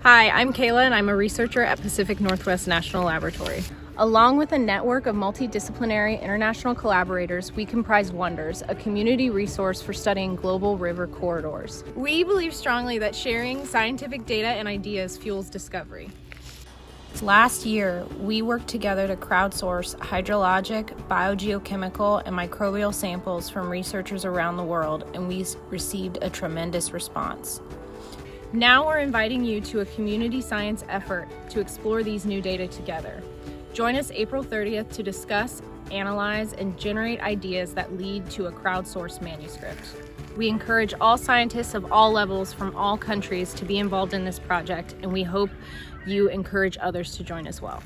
Hi, I'm Kayla and I'm a researcher at Pacific Northwest National Laboratory. Along with a network of multidisciplinary international collaborators, we comprise WHONDRS, a community resource for studying global river corridors. We believe strongly that sharing scientific data and ideas fuels discovery. Last year, we worked together to crowdsource hydrologic, biogeochemical, and microbial samples from researchers around the world, and we received a tremendous response. Now we're inviting you to a community science effort to explore these new data together. Join us April 30th to discuss, analyze, and generate ideas that lead to a crowdsourced manuscript. We encourage all scientists of all levels from all countries to be involved in this project, and we hope you encourage others to join as well.